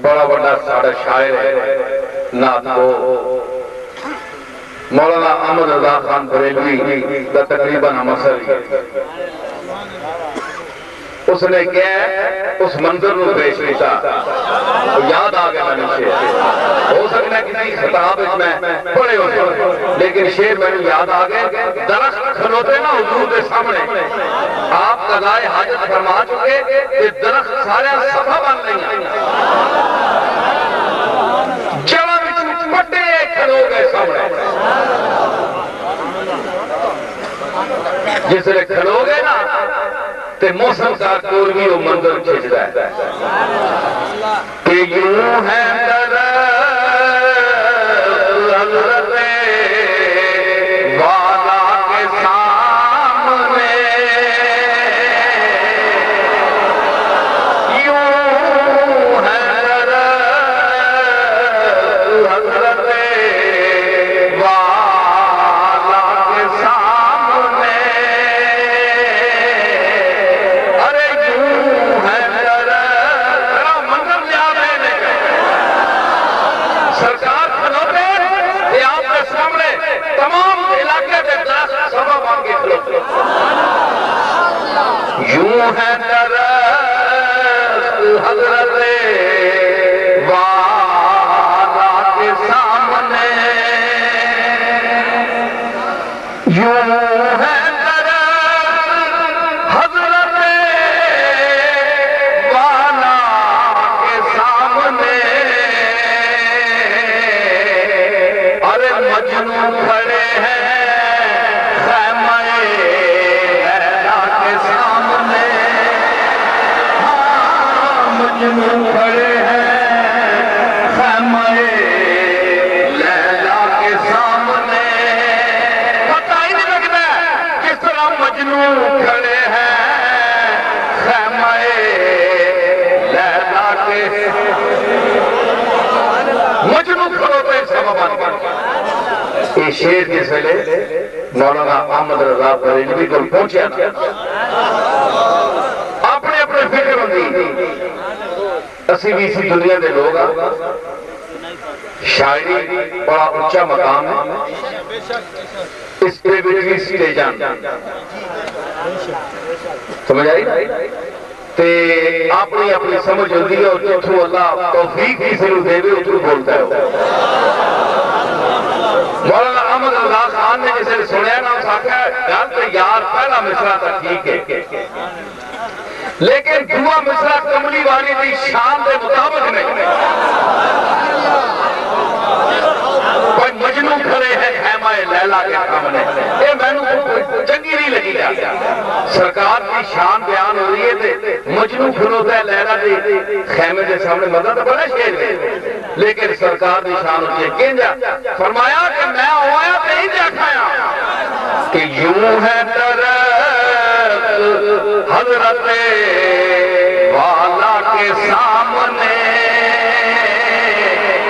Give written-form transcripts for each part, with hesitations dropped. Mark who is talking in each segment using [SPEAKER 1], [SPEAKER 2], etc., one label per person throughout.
[SPEAKER 1] بڑا بڑا ساڑھا شاعر ہے نعت کو مولانا احمد رضا خان بریلوی دا تقریباً مسئل اس نے کیا اس منظر کو پیش کیتا یاد آگیا میں نے شیر ہو سکتا ہے کسی خطاب اس میں پڑھے ہوتے لیکن شیر میں نے یاد آگیا درخت کھلوتے نا حضور کے سامنے آپ قضائے حاجت فرما چکے کہ درخت سارے صفحہ بن لیں جوہ بچ پٹے کھلو گئے سامنے جس لئے کھلو گئے نا تے موسم کا کوروی وہ منظر چھج رہا ہے کہ یوں ہے حضرت والا کے سامنے یوں ہے حضرت والا کے سامنے سرکار کھلوتے یہ آپ کے سامنے تمام علاقے میں درخت سبا بان کے کھلوتے یوں ہے درخت حضرت والا کے سامنے یوں ہے مجنون کھڑے ہیں خیمہ لیلا کے سامنے مجنون کھڑے ہیں خیمہ لیلا کے سامنے پتہ ہی نہیں لگتا کس طرح مجنون کھڑے ہیں خیمہ لیلا کے مجنون کھڑوتے ہیں سببان یہ شیر کے سلے مولانا احمد رضا بریلوی کو پہنچے اپنے اپنے فکر ہوندی اسی بھی اسی دنیا دے لوگ شاعری بڑا اچھا مقام ہے اس پہ بھی سیدھے جان سمجھ آئی تے اپنی اپنی سمجھ ہوندی ہے اور جتھو اللہ توفیق کسی نو دے بھی اتھو بولتا ہے مولانا احمد رضا خان نے جسے سنیا نا اس آکھا ہے گل تو یار پہلا مصرع تھا ٹھیک ہے لیکن دعا مصرع کملی والی دی شان دے مطابق نہیں کوئی مجنون کھڑے ہیں خیمہ لیلا کے سامنے یہ میں نے چنگی نہیں لگی جا سرکار کی شان بیان ہو رہی ہے مجنون کھڑوتا ہے لیلا دے خیمے دے سامنے مدد تو بڑا شیر ہے لیکن سرکار کی شان ہوتی ہے کینجا فرمایا کہ میں آیا تو ہی دیکھایا کہ یوں ہے درخت حضرت والا کے سامنے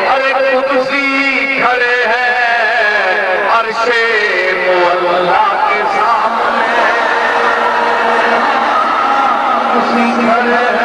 [SPEAKER 1] ارے قدسی کھڑے ہیں عرش مولا کے سامنے قدسی کھڑے ہیں